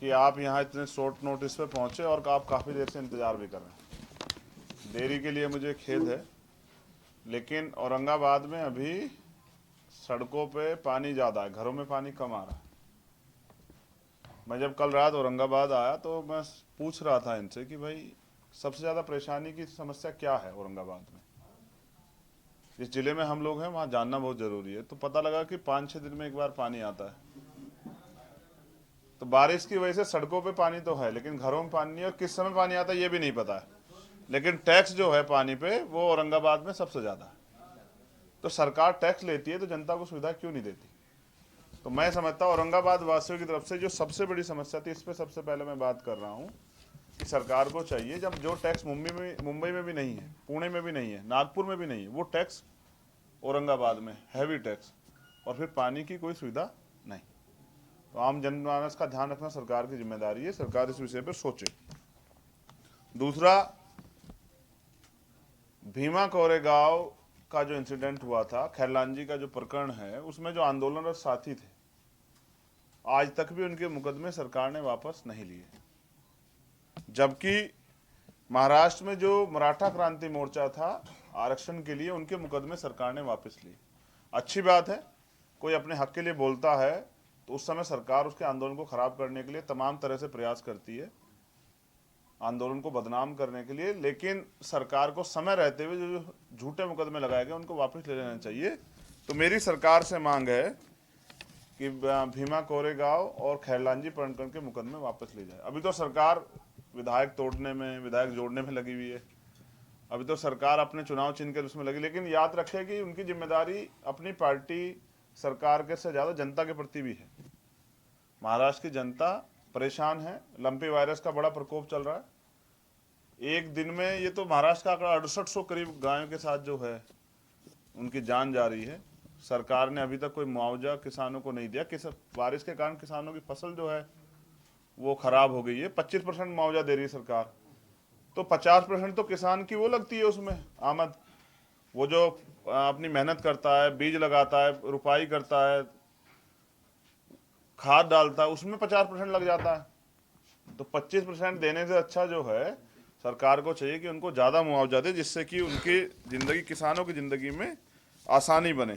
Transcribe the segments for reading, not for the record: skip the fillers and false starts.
कि आप यहाँ इतने शॉर्ट नोटिस पे पहुँचे और आप काफ़ी देर से इंतज़ार भी कर रहे हैं। देरी के लिए मुझे खेद है, लेकिन औरंगाबाद में अभी सड़कों पे पानी ज़्यादा है, घरों में पानी कम आ रहा है। मैं जब कल रात औरंगाबाद आया तो मैं पूछ रहा था इनसे कि भाई सबसे ज़्यादा परेशानी की समस्या क्या है औरंगाबाद में। जिस जिले में हम लोग हैं वहाँ जानना बहुत ज़रूरी है। तो पता लगा कि 5-6 दिन में एक बार पानी आता है। तो बारिश की वजह से सड़कों पे पानी तो है, लेकिन घरों में पानी नहीं है, और किस समय पानी आता है ये भी नहीं पता है। लेकिन टैक्स जो है पानी पे वो औरंगाबाद में सबसे ज़्यादा है। तो सरकार टैक्स लेती है तो जनता को सुविधा क्यों नहीं देती। तो मैं समझता हूँ औरंगाबाद वासियों की तरफ से जो सबसे बड़ी समस्या थी, इस पर सबसे पहले मैं बात कर रहा हूँ कि सरकार को चाहिए, जब जो टैक्स मुंबई में भी नहीं है, पुणे में भी नहीं है, नागपुर में भी नहीं है, वो टैक्स औरंगाबाद में हैवी टैक्स, और फिर पानी की कोई सुविधा नहीं। तो आम जनमानस का ध्यान रखना सरकार की जिम्मेदारी है। सरकार इस विषय पर सोचे। दूसरा, भीमा कोरेगांव का जो इंसिडेंट हुआ था, खैरलांजी का जो प्रकरण है, उसमें जो आंदोलनरत साथी थे, आज तक भी उनके मुकदमे सरकार ने वापस नहीं लिए। जबकि महाराष्ट्र में जो मराठा क्रांति मोर्चा था आरक्षण के लिए, उनके मुकदमे सरकार ने वापस लिए। अच्छी बात है, कोई अपने हक के लिए बोलता है तो उस समय सरकार उसके आंदोलन को खराब करने के लिए तमाम तरह से प्रयास करती है, आंदोलन को बदनाम करने के लिए। लेकिन सरकार को समय रहते हुए जो झूठे मुकदमे लगाए गए उनको वापस ले लेना चाहिए। तो मेरी सरकार से मांग है कि भीमा कोरेगांव और खैरलांजी प्रकरण के मुकदमे वापस ले जाए। अभी तो सरकार विधायक तोड़ने में, विधायक जोड़ने में लगी हुई है। अभी तो सरकार अपने चुनाव चिन्ह के उसमें लगी, लेकिन याद रखें कि उनकी जिम्मेदारी अपनी पार्टी सरकार के से ज़्यादा जनता के प्रति भी है। महाराष्ट्र की जनता परेशान है, लंपी वायरस का बड़ा प्रकोप चल रहा है। एक दिन में ये तो महाराष्ट्र का आंकड़ा 6800 करीब गायों के साथ जो है उनकी जान जा रही है। सरकार ने अभी तक कोई मुआवजा किसानों को नहीं दिया। बारिश के कारण किसानों की फसल जो है वो खराब हो गई है। 25% मुआवजा दे रही है सरकार, तो 50% तो किसान की वो लगती है उसमें आमद। वो जो अपनी मेहनत करता है, बीज लगाता है, रुपाई करता है, खाद डालता है, उसमें 50% लग जाता है। तो 25% देने से अच्छा जो है सरकार को चाहिए कि उनको ज़्यादा मुआवजा दे, जिससे कि उनकी ज़िंदगी, किसानों की ज़िंदगी में आसानी बने।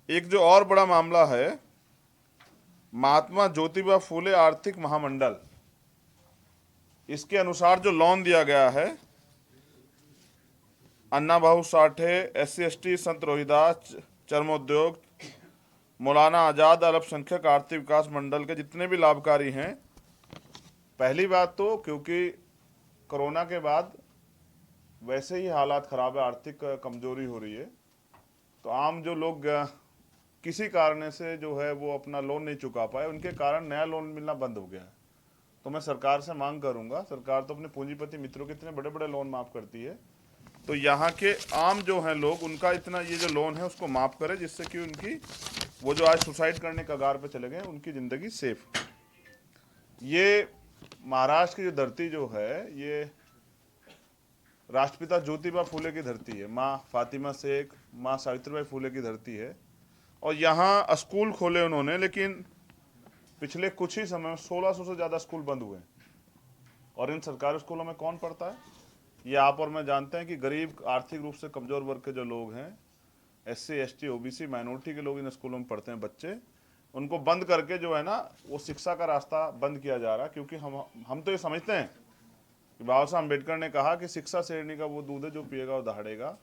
एक जो और बड़ा मामला है, महात्मा ज्योतिबा फूले आर्थिक महामंडल, इसके अनुसार जो लोन दिया गया है, अन्ना भाऊ साठे, SC/ST, संत रोहिदास चर्मोद्योग, मौलाना आज़ाद अल्पसंख्यक आर्थिक विकास मंडल के जितने भी लाभकारी हैं, पहली बात तो क्योंकि कोरोना के बाद वैसे ही हालात ख़राब है, आर्थिक कमजोरी हो रही है, तो आम जो लोग किसी कारण से जो है वो अपना लोन नहीं चुका पाए, उनके कारण नया लोन मिलना बंद हो गया है। तो मैं सरकार से मांग करूंगा, सरकार तो अपने पूंजीपति मित्रों के इतने बड़े बड़े लोन माफ़ करती है, तो यहाँ के आम जो हैं लोग, उनका इतना ये जो लोन है उसको माफ़ करे, जिससे कि उनकी वो जो आज सुसाइड करने कगार पे चले गए उनकी ज़िंदगी सेफ। ये महाराष्ट्र की जो धरती जो है, ये राष्ट्रपिता ज्योतिबा फूले की धरती है, माँ फातिमा शेख, माँ सावित्रीबाई फूले की धरती है। और यहाँ स्कूल खोले उन्होंने, लेकिन पिछले कुछ ही समय में 1600 से ज़्यादा स्कूल बंद हुए। और इन सरकारी स्कूलों में कौन पढ़ता है? ये आप और मैं जानते हैं कि गरीब, आर्थिक रूप से कमज़ोर वर्ग के जो लोग हैं, SC/ST, OBC, माइनॉरिटी के लोग इन स्कूलों में पढ़ते हैं बच्चे। उनको बंद करके जो है ना, वो शिक्षा का रास्ता बंद किया जा रहा है। क्योंकि हम तो ये समझते हैं कि बाबा साहब अम्बेडकर ने कहा कि शिक्षा शेरनी का वो दूध है जो पिएगा वो दहाड़ेगा।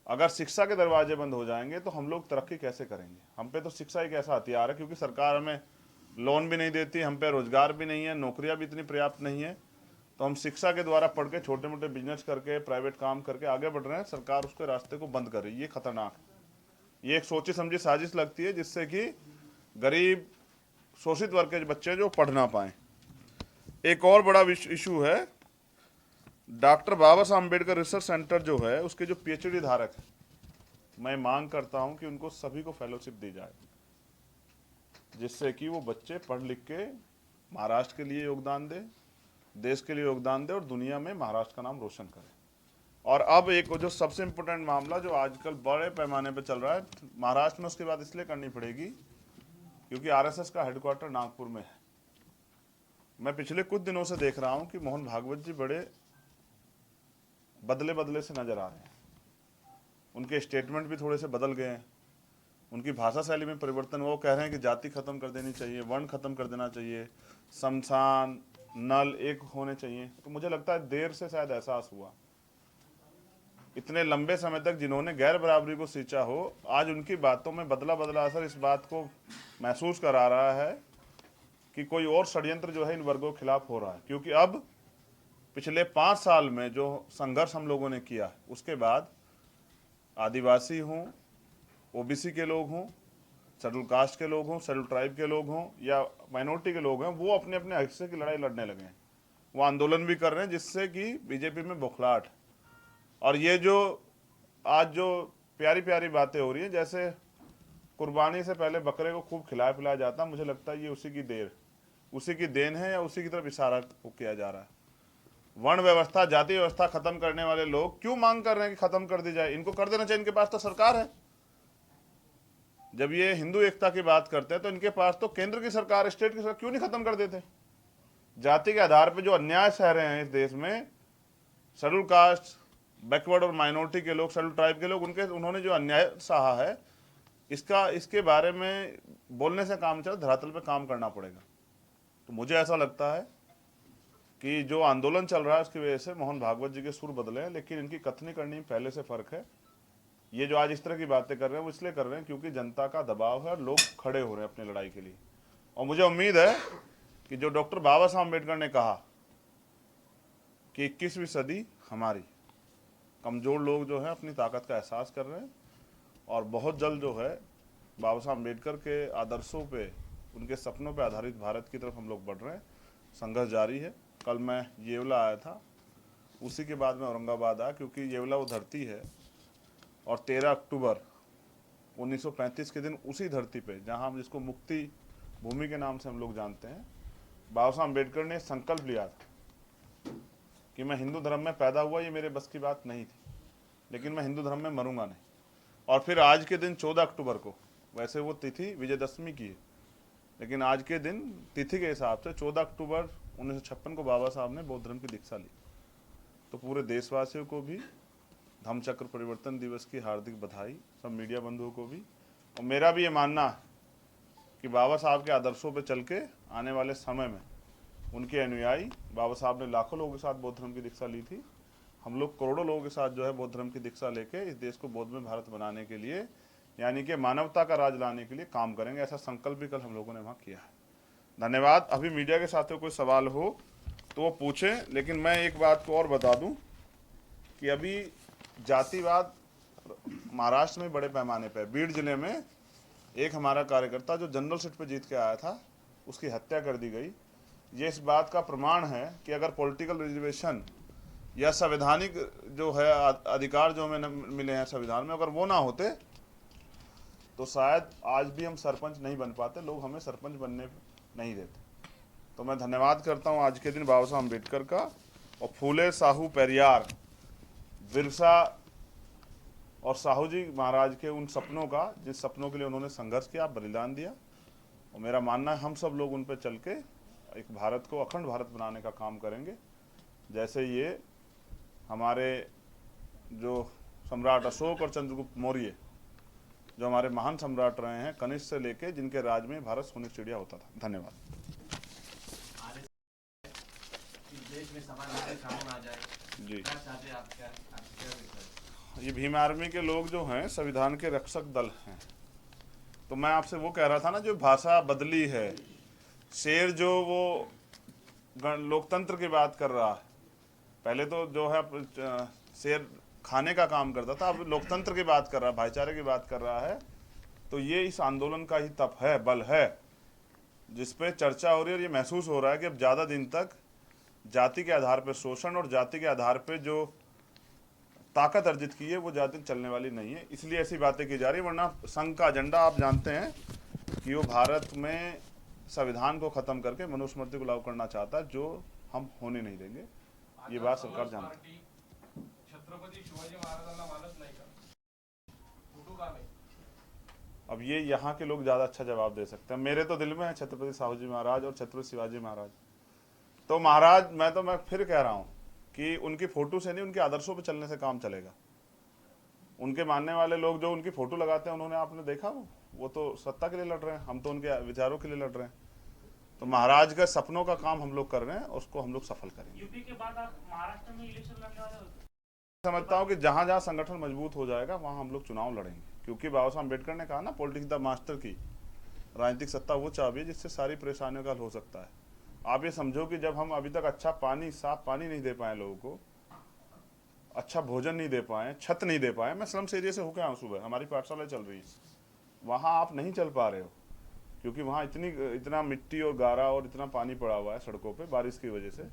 अगर शिक्षा के दरवाजे बंद हो जाएंगे तो हम लोग तरक्की कैसे करेंगे? हम पे तो शिक्षा एक ऐसा हथियार है, क्योंकि सरकार हमें लोन भी नहीं देती, हम पे रोजगार भी नहीं है, नौकरियां भी इतनी पर्याप्त नहीं है, तो हम शिक्षा के द्वारा पढ़ के छोटे मोटे बिजनेस करके, प्राइवेट काम करके आगे बढ़ रहे हैं। सरकार उसके रास्ते को बंद कर रही है। ये खतरनाक है। ये एक सोची समझी साजिश लगती है, जिससे कि गरीब, शोषित वर्ग के बच्चे जो पढ़ ना पाए। एक और बड़ा इशू है, डॉक्टर बाबा साहब अम्बेडकर रिसर्च सेंटर जो है, उसके जो PhD धारक है, मैं मांग करता हूं कि उनको सभी को फेलोशिप दी जाए, जिससे कि वो बच्चे पढ़ लिख के महाराष्ट्र के लिए योगदान दे, देश के लिए योगदान दे और दुनिया में महाराष्ट्र का नाम रोशन करे। और अब एक जो सबसे इम्पोर्टेंट मामला जो आजकल बड़े पैमाने पर चल रहा है महाराष्ट्र में, उसकी बात इसलिए करनी पड़ेगी क्योंकि RSS का हेडक्वार्टर नागपुर में है। मैं पिछले कुछ दिनों से देख रहा हूं कि मोहन भागवत जी बड़े बदले बदले से नजर आ रहे हैं। उनके स्टेटमेंट भी थोड़े से बदल गए हैं, उनकी भाषा शैली में परिवर्तन। वो कह रहे हैं कि जाति खत्म कर देनी चाहिए, वर्ण खत्म कर देना चाहिए, शमशान नल एक होने चाहिए। तो मुझे लगता है देर से शायद एहसास हुआ। इतने लंबे समय तक जिन्होंने गैर बराबरी को सींचा हो, आज उनकी बातों में बदला बदला असर इस बात को महसूस करा रहा है कि कोई और षड्यंत्र जो है इन वर्गों के खिलाफ हो रहा है। क्योंकि अब पिछले 5 साल में जो संघर्ष हम लोगों ने किया, उसके बाद आदिवासी हों, ओबीसी के लोग हों, शेड्यूल कास्ट के लोग हों, शेड्यूल ट्राइब के लोग हों या माइनॉरिटी के लोग हैं, वो अपने अपने हिस्से की लड़ाई लड़ने लगे हैं। वो आंदोलन भी कर रहे हैं, जिससे कि बीजेपी में बौखलाहट। और ये जो आज जो प्यारी प्यारी बातें हो रही हैं, जैसे कुर्बानी से पहले बकरे को खूब खिलाया पिलाया जाता, मुझे लगता है ये उसी की देन है या उसी की तरफ इशारा किया जा रहा है। वर्ण व्यवस्था, जाति व्यवस्था खत्म करने वाले लोग क्यों मांग कर रहे हैं कि खत्म कर दी जाए? इनको कर देना चाहिए, इनके पास तो सरकार है। जब ये हिंदू एकता की बात करते हैं तो इनके पास तो केंद्र की सरकार, स्टेट की सरकार, क्यों नहीं खत्म कर देते? जाति के आधार पर जो अन्याय सह रहे हैं इस देश में, शेड्यूल कास्ट, बैकवर्ड और माइनॉरिटी के लोग, शेड्यूल ट्राइब के लोग, उन्होंने जो अन्याय सहा है, इसके बारे में बोलने से काम चला, धरातल पे काम करना पड़ेगा। तो मुझे ऐसा लगता है कि जो आंदोलन चल रहा है उसकी वजह से मोहन भागवत जी के सुर बदले हैं, लेकिन इनकी कथनी करनी में पहले से फर्क है। ये जो आज इस तरह की बातें कर रहे हैं वो इसलिए कर रहे हैं क्योंकि जनता का दबाव है और लोग खड़े हो रहे हैं अपनी लड़ाई के लिए। और मुझे उम्मीद है कि जो डॉक्टर बाबा साहब अम्बेडकर ने कहा कि 21वीं सदी हमारी, कमज़ोर लोग जो है अपनी ताकत का एहसास कर रहे हैं और बहुत जल्द जो है बाबा साहब अम्बेडकर के आदर्शों पे, उनके सपनों पे आधारित भारत की तरफ हम लोग बढ़ रहे हैं। संघर्ष जारी है। कल मैं येवला आया था, उसी के बाद मैं औरंगाबाद आया, क्योंकि येवला वो धरती है और 13 अक्टूबर 1935 के दिन उसी धरती पे, जहां हम जिसको मुक्ति भूमि के नाम से हम लोग जानते हैं, बाबा साहब अम्बेडकर ने संकल्प लिया था कि मैं हिंदू धर्म में पैदा हुआ, ये मेरे बस की बात नहीं थी, लेकिन मैं हिंदू धर्म में मरूंगा नहीं। और फिर आज के दिन 14 अक्टूबर को, वैसे वो तिथि विजयदशमी की है, लेकिन आज के दिन तिथि के हिसाब से 14 अक्टूबर 1956 को बाबा साहब ने बौद्ध धर्म की दीक्षा ली। तो पूरे देशवासियों को भी धम्मचक्र परिवर्तन दिवस की हार्दिक बधाई, सब मीडिया बंधुओं को भी। और मेरा भी ये मानना है कि बाबा साहब के आदर्शों पर चल के आने वाले समय में उनके अनुयायी, बाबा साहब ने लाखों लोगों के साथ बौद्ध धर्म की दीक्षा ली थी, हम लोग करोड़ों लोगों के साथ जो है बौद्ध धर्म की दीक्षा लेके इस देश को बौद्ध में भारत बनाने के लिए, यानी कि मानवता का राज लाने के लिए काम करेंगे। ऐसा संकल्प भी कल हम लोगों ने वहाँ किया है। धन्यवाद। अभी मीडिया के साथियों कोई सवाल हो तो वो पूछें, लेकिन मैं एक बात को और बता दूं कि अभी जातिवाद महाराष्ट्र में बड़े पैमाने पर, बीड जिले में एक हमारा कार्यकर्ता जो जनरल सीट पर जीत के आया था, उसकी हत्या कर दी गई। ये इस बात का प्रमाण है कि अगर पॉलिटिकल रिजर्वेशन या संवैधानिक जो है अधिकार जो हमें मिले हैं संविधान में, अगर वो ना होते तो शायद आज भी हम सरपंच नहीं बन पाते, लोग हमें सरपंच बनने नहीं देते। तो मैं धन्यवाद करता हूं आज के दिन बाबा साहब अम्बेडकर का, और फूले साहू पेरियार, बिरसा और साहू जी महाराज के उन सपनों का, जिस सपनों के लिए उन्होंने संघर्ष किया, बलिदान दिया। और मेरा मानना है हम सब लोग उन पर चल के एक भारत को अखंड भारत बनाने का काम करेंगे। जैसे ये हमारे जो सम्राट अशोक और चंद्रगुप्त मौर्य, जो हमारे महान सम्राट रहे हैं, कनिष्क से लेके, जिनके राज में भारत सोने की चिड़िया होता था। धन्यवाद। देश में समाज कानून आ जाए जी। ये भीम आर्मी के लोग जो हैं संविधान के रक्षक दल हैं। तो मैं आपसे वो कह रहा था ना, जो भाषा बदली है, शेर जो वो लोकतंत्र की बात कर रहा है, पहले तो जो है शेर खाने का काम करता था, अब लोकतंत्र की बात कर रहा है, भाईचारे की बात कर रहा है। तो ये इस आंदोलन का ही तप है, बल है, जिस पे चर्चा हो रही है। और ये महसूस हो रहा है कि अब ज़्यादा दिन तक जाति के आधार पर शोषण और जाति के आधार पर जो ताकत अर्जित की है वो जाति चलने वाली नहीं है, इसलिए ऐसी बातें की जा रही है। वरना संघ का एजेंडा आप जानते हैं कि वो भारत में संविधान को खत्म करके मनुस्मृति को लागू करना चाहता है, जो हम होने नहीं देंगे। ये बात सरकार जानती है। छत्रपति शिवाजी महाराजांना मानत नाही का? कुठू का नाही? अब ये यहाँ के लोग ज़्यादा अच्छा जवाब दे सकते हैं। मेरे तो दिल में है छत्रपति साहू जी महाराज और छत्रपति शिवाजी महाराज। तो महाराज मैं फिर कह रहा हूं कि उनकी फोटो से नहीं, उनके आदर्शों पे चलने से काम चलेगा। उनके मानने वाले लोग जो उनकी फोटो लगाते हैं, उन्होंने आपने देखा वो तो सत्ता के लिए लड़ रहे हैं, हम तो उनके विचारों के लिए लड़ रहे हैं। तो महाराज का सपनों का काम हम लोग कर रहे हैं, उसको हम लोग सफल करेंगे। यूपी के बाद आप महाराष्ट्र में इलेक्शन लड़ने वाले हो? समझता हूँ कि जहां जहां संगठन मजबूत हो जाएगा वहां हम लोग चुनाव लड़ेंगे, क्योंकि बाबा साहब अम्बेडकर ने कहा ना, पॉलिटिक्स द मास्टर की, राजनीतिक सत्ता वो चाबी है जिससे सारी परेशानियों का हल हो सकता है। आप ये समझो कि जब हम अभी तक अच्छा पानी, साफ पानी नहीं दे पाए लोगों को, अच्छा भोजन नहीं दे पाए, छत नहीं दे पाए। मैं स्लम्स एरिया से होकर आऊँ, सुबह हमारी पाठशाला चल रही है, वहाँ आप नहीं चल पा रहे हो क्योंकि वहाँ इतना मिट्टी और गारा और इतना पानी पड़ा हुआ है सड़कों पे बारिश की वजह से।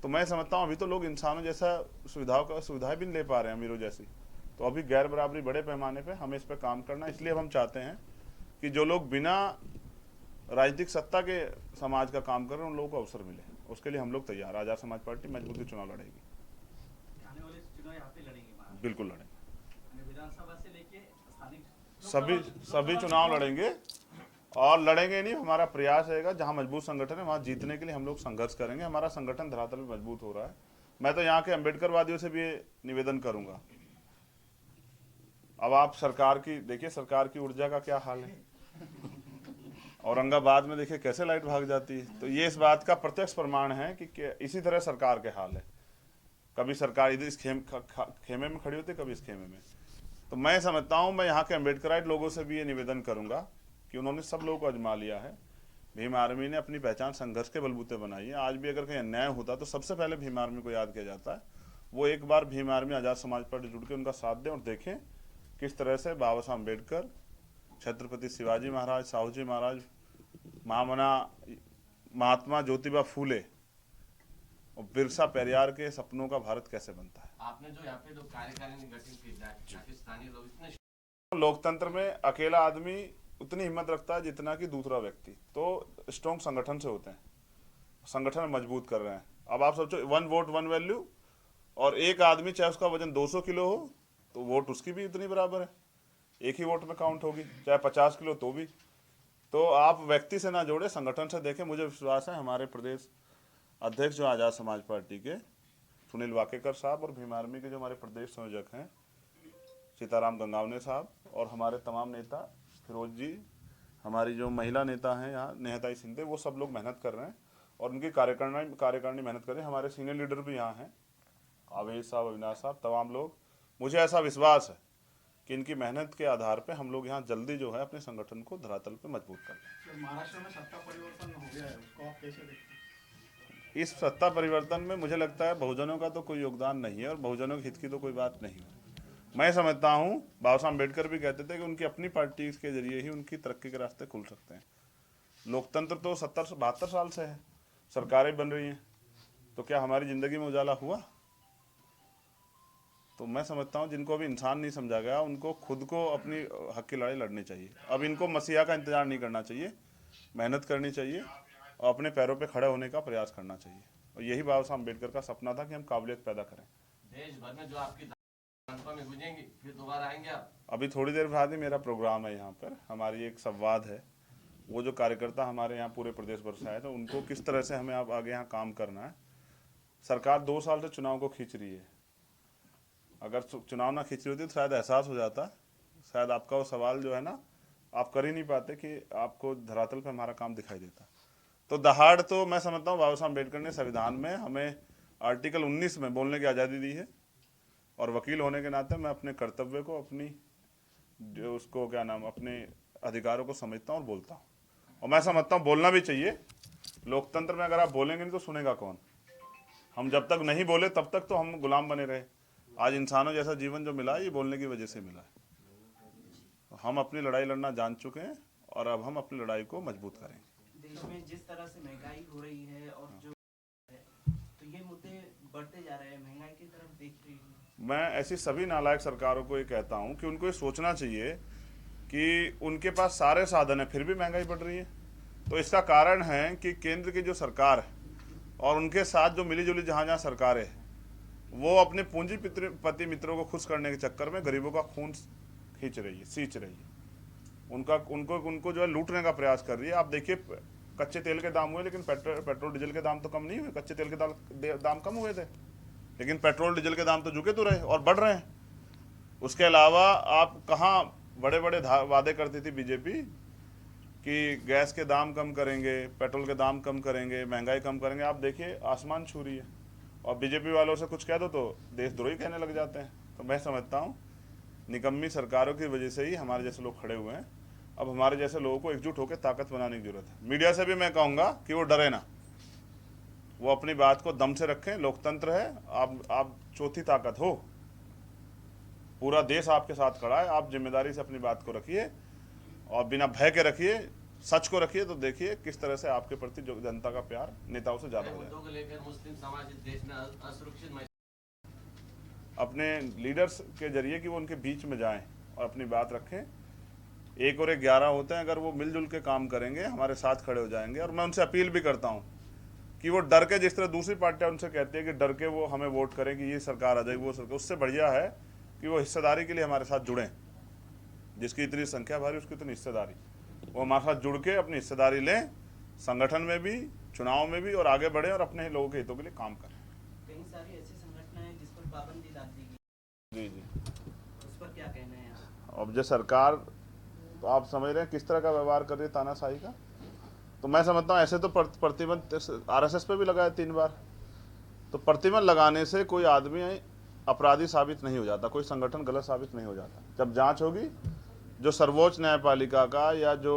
तो मैं समझता हूँ अभी तो लोग इंसानों जैसा सुविधाएं भी नहीं ले पा रहे हैं अमीरों जैसी। तो अभी गैर बराबरी बड़े पैमाने पे हमें इस पर काम करना, इसलिए हम चाहते हैं कि जो लोग बिना राजनीतिक सत्ता के समाज का काम कर रहे हैं उन लोगों को अवसर मिले। उसके लिए हम लोग तैयार। आजाद समाज पार्टी मजबूती चुनाव लड़ेगी। आने वाले चुनाव यहाँ पे लड़ेंगे? बिल्कुल लड़ेंगे, विधानसभा से लेके स्थानिक सभी चुनाव लड़ेंगे। और लड़ेंगे नहीं, हमारा प्रयास रहेगा जहां मजबूत संगठन है वहां जीतने के लिए हम लोग संघर्ष करेंगे। हमारा संगठन धरातल पे मजबूत हो रहा है। मैं तो यहाँ के अम्बेडकरवादियों से भी निवेदन करूंगा। अब आप सरकार की देखिए, सरकार की ऊर्जा का क्या हाल है। औरंगाबाद में देखिए कैसे लाइट भाग जाती है। तो ये इस बात का प्रत्यक्ष प्रमाण है कि इसी तरह सरकार के हाल है। कभी सरकार इधर इस खेमे में खड़ी होती है, कभी इस खेमे में। तो मैं समझता हूँ, मैं यहाँ के अम्बेडकराइट लोगों से भी ये निवेदन करूंगा कि उन्होंने सब लोगों को आजमा लिया है। भीम आर्मी ने अपनी पहचान संघर्ष के बलबूते बनाई है। आज भी अगर कहीं अन्याय होता तो सबसे पहले भीम आर्मी को याद किया जाता है। वो एक बार भीम आर्मी आजाद समाज पार्टी जुड़ के उनका साथ दें और देखें किस तरह से बाबा साहब अम्बेडकर, छत्रपति शिवाजी महाराज, साहू जी महाराज, महात्मा ज्योतिबा फूले और बिरसा पेरियार के सपनों का भारत कैसे बनता है। आपने जो यहाँ पे जो कार्यकारिणी गठित की जाए, स्थानीय लोग इतने लोकतंत्र में अकेला आदमी उतनी हिम्मत रखता है जितना कि दूसरा व्यक्ति। तो स्ट्रॉन्ग संगठन से होते हैं, संगठन मजबूत कर रहे हैं। अब आप सोचो, 1 वोट 1 वैल्यू, और एक आदमी चाहे उसका वजन 200 किलो हो तो वोट उसकी भी इतनी बराबर है, एक ही वोट में काउंट होगी, चाहे 50 किलो तो भी। तो आप व्यक्ति से ना जोड़े, संगठन से देखें। मुझे विश्वास है हमारे प्रदेश अध्यक्ष जो आजाद समाज पार्टी के सुनील वाकेकर साहब और भीम आर्मी के जो हमारे प्रदेश संयोजक हैं सीताराम गंगावने साहब और हमारे तमाम नेता, फिरोज जी, हमारी जो महिला नेता हैं यहाँ नेहताई सिंधे, वो सब लोग मेहनत कर रहे हैं और उनकी कार्यकारिणी मेहनत कर रही है। हमारे सीनियर लीडर भी यहाँ हैं, आवेश साहब, अविनाश साहब, तमाम लोग। मुझे ऐसा विश्वास है कि इनकी मेहनत के आधार पे हम लोग यहाँ जल्दी जो है अपने संगठन को धरातल पे मजबूत कर लें। महाराष्ट्र में सत्ता परिवर्तन हो गया है, उसको आप कैसे देखते हैं? इस सत्ता परिवर्तन में मुझे लगता है बहुजनों का तो कोई योगदान नहीं है और बहुजनों के हित की तो कोई बात नहीं है। मैं समझता हूँ बाबा साहब अम्बेडकर भी कहते थे कि उनकी अपनी पार्टी के जरिए ही उनकी तरक्की के रास्ते खुल सकते हैं। लोकतंत्र तो 70-72 साल से है, सरकारें बन रही हैं, तो क्या हमारी जिंदगी में उजाला हुआ? तो मैं समझता हूँ जिनको अभी इंसान नहीं समझा गया उनको खुद को अपनी हक की लड़ाई लड़नी चाहिए। अब इनको मसीहा का इंतजार नहीं करना चाहिए, मेहनत करनी चाहिए और अपने पैरों पे खड़े होने का प्रयास करना चाहिए। और यही बाबा साहब अम्बेडकर का सपना था कि हम काबिलियत पैदा करें। देश भर में जो आपकी भाजपा में गुंजेंगी, फिर दोबारा आएंगे आप? अभी थोड़ी देर बाद ही मेरा प्रोग्राम है यहाँ पर, हमारी एक संवाद है। वो जो कार्यकर्ता हमारे यहाँ पूरे प्रदेश भर से आए तो उनको किस तरह से हमें अब आगे यहाँ काम करना है। सरकार 2 साल से चुनाव को खींच रही है। अगर चुनाव ना खींच रही होती तो शायद एहसास हो जाता, शायद आपका वो सवाल जो है ना आप कर ही नहीं पाते कि आपको धरातल पे हमारा काम दिखाई देता। तो दहाड़ तो मैं समझता हूँ बाबा साहब अम्बेडकर ने संविधान में हमें आर्टिकल 19 में बोलने की आज़ादी दी है और वकील होने के नाते मैं अपने कर्तव्य को, अपनी जो उसको क्या नाम, अपने अधिकारों को समझता हूँ और बोलता हूँ। और मैं समझता हूँ बोलना भी चाहिए। लोकतंत्र में अगर आप बोलेंगे नहीं तो सुनेगा कौन? हम जब तक नहीं बोले तब तक तो हम गुलाम बने रहे। आज इंसानों जैसा जीवन जो मिला है ये बोलने की वजह से मिला है। हम अपनी लड़ाई लड़ना जान चुके हैं और अब हम अपनी लड़ाई को मजबूत करेंगे। देश में जिस तरह से महंगाई हो रही है और जो है, तो ये मुद्दे बढ़ते जा रहे हैं, महंगाई की तरफ देख रही है। मैं ऐसी सभी नालायक सरकारों को ये कहता हूँ कि उनको ये सोचना चाहिए कि उनके पास सारे साधन हैं फिर भी महंगाई बढ़ रही है। तो इसका कारण है कि केंद्र की जो सरकार है और उनके साथ जो मिली जुली जहाँ जहाँ सरकारें हैं वो अपने पूंजीपति मित्रों को खुश करने के चक्कर में गरीबों का खून खींच रही है, सींच रही है, उनको जो है लूटने का प्रयास कर रही है। आप देखिए कच्चे तेल के दाम हुए, लेकिन पेट्रोल डीजल के दाम तो कम नहीं हुए। कच्चे तेल के दाम कम हुए थे, लेकिन पेट्रोल डीजल के दाम तो झुके तो रहे और बढ़ रहे हैं। उसके अलावा आप कहाँ बड़े बड़े वादे करती थी बीजेपी कि गैस के दाम कम करेंगे, पेट्रोल के दाम कम करेंगे, महंगाई कम करेंगे। आप देखिए आसमान छू रही है। और बीजेपी वालों से कुछ कह दो तो देशद्रोही कहने लग जाते हैं। तो मैं समझता हूँ निकम्मी सरकारों की वजह से ही हमारे जैसे लोग खड़े हुए हैं। अब हमारे जैसे लोगों को एकजुट होकर ताकत बनाने की जरूरत है। मीडिया से भी मैं कहूँगा कि वो डरे ना, वो अपनी बात को दम से रखें। लोकतंत्र है, आप चौथी ताकत हो, पूरा देश आपके साथ खड़ा है। आप जिम्मेदारी से अपनी बात को रखिए और बिना भय के रखिए, सच को रखिए, तो देखिए किस तरह से आपके प्रति जो जनता का प्यार नेताओं से ज्यादा हो जाए। मुद्दों को लेकर मुस्लिम समाज इस देश में असुरक्षित महसूस अपने लीडर्स के जरिए कि वो उनके बीच में जाएं और अपनी बात रखें। 1 और 1 11 होते हैं। अगर वो मिलजुल के काम करेंगे, हमारे साथ खड़े हो जाएंगे। और मैं उनसे अपील भी करता हूं कि वो डर के, जिस तरह दूसरी पार्टियां उनसे कहती है कि डर के वो हमें वोट करें कि ये सरकार आ जाएगी, वो सरकार, उससे बढ़िया है कि वो हिस्सेदारी के लिए हमारे साथ जुड़ें। जिसकी इतनी संख्या भारी, उसकी इतनी हिस्सेदारी, वो हमारे साथ जुड़ के अपनी हिस्सेदारी लें, संगठन में भी, चुनाव में भी, और आगे बढ़े और अपने लोगों के हितों के लिए काम करें। कई सारी ऐसी संगठन है जिस पर पाबंदी डाल दी गई, जी, उस पर क्या कहना है आप? अब जो सरकार, तो आप समझ रहे हैं किस तरह का व्यवहार कर रही है, तानाशाही का। तो मैं समझता हूँ ऐसे तो प्रतिबंध आरएसएस पे भी लगाया 3 बार। तो प्रतिबंध लगाने से कोई आदमी अपराधी साबित नहीं हो जाता, कोई संगठन गलत साबित नहीं हो जाता। जब जांच होगी, जो सर्वोच्च न्यायपालिका का या जो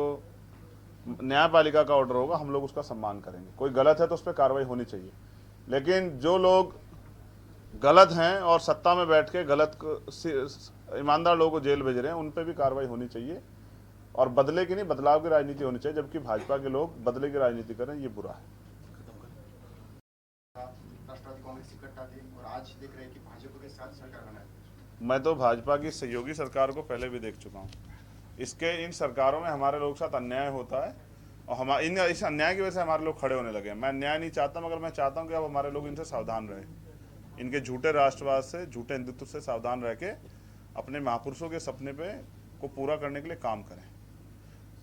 न्यायपालिका का ऑर्डर होगा, हम लोग उसका सम्मान करेंगे। कोई गलत है तो उस पर कार्रवाई होनी चाहिए। लेकिन जो लोग गलत हैं और सत्ता में बैठ के गलत ईमानदार लोगों को जेल भेज रहे हैं, उन पर भी कार्रवाई होनी चाहिए। और बदले की नहीं, बदलाव की राजनीति होनी चाहिए। जबकि भाजपा के लोग बदले की राजनीति कर रहे हैं, ये बुरा है। राष्ट्रवादी कांग्रेस इकट्ठा थी और आज देख रहे हैं कि भाजपा के साथ सरकार बनाई। मैं तो भाजपा की सहयोगी सरकार को पहले भी देख चुका हूँ। इन सरकारों में हमारे लोगों के साथ अन्याय होता है और इस अन्याय की वजह से हमारे लोग खड़े होने लगे हैं। मैं अन्याय नहीं चाहता, मगर मैं चाहता हूँ कि अब हमारे लोग इनसे सावधान रहें, इनके झूठे राष्ट्रवाद से, झूठे हिंदुत्व से सावधान रह के अपने महापुरुषों के सपने को पूरा करने के लिए काम करें।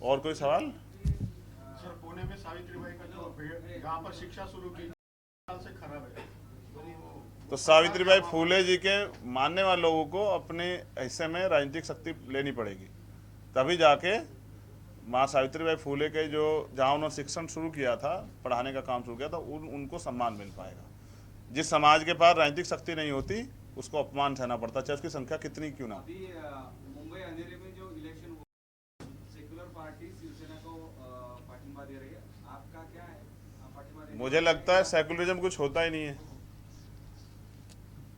और कोई सवाल? सर, पुणे में सावित्रीबाई का जो यहाँ पर शिक्षा शुरू की साल से खराब है, तो सावित्रीबाई फूले जी के मानने वाले लोगों को अपने हिस्से में राजनीतिक शक्ति लेनी पड़ेगी, तभी जाके माँ सावित्रीबाई फूले के जो जहाँ उन्होंने शिक्षण शुरू किया था, पढ़ाने का काम शुरू किया था, उनको सम्मान मिल पाएगा। जिस समाज के पास राजनीतिक शक्ति नहीं होती, उसको अपमान सहना पड़ता, चाहे उसकी संख्या कितनी क्यों ना। अभी मुंबई अंधेरे में जो इलेक्शन हुआ, सेक्युलर पार्टी शिवसेना को पार्टिबा दे रही है, आपका क्या है? आप पार्टिबा दे? मुझे लगता है सेकुलरिज्म कुछ होता ही नहीं है।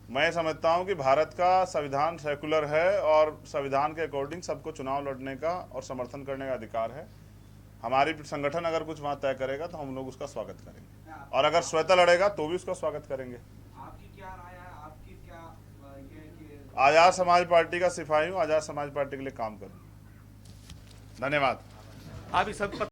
मैं समझता हूं कि भारत का संविधान सेकुलर है और संविधान के अकॉर्डिंग सबको चुनाव लड़ने का और समर्थन करने का अधिकार है। हमारी संगठन अगर कुछ वहां तय करेगा तो हम लोग उसका स्वागत करेंगे, और अगर स्वतः लड़ेगा तो भी उसका स्वागत करेंगे। आपकी क्या राय है? आपकी क्या ये कि आजाद समाज पार्टी का सिपाही हूँ, आजाद समाज पार्टी के लिए काम करूँ। धन्यवाद। आप इस सब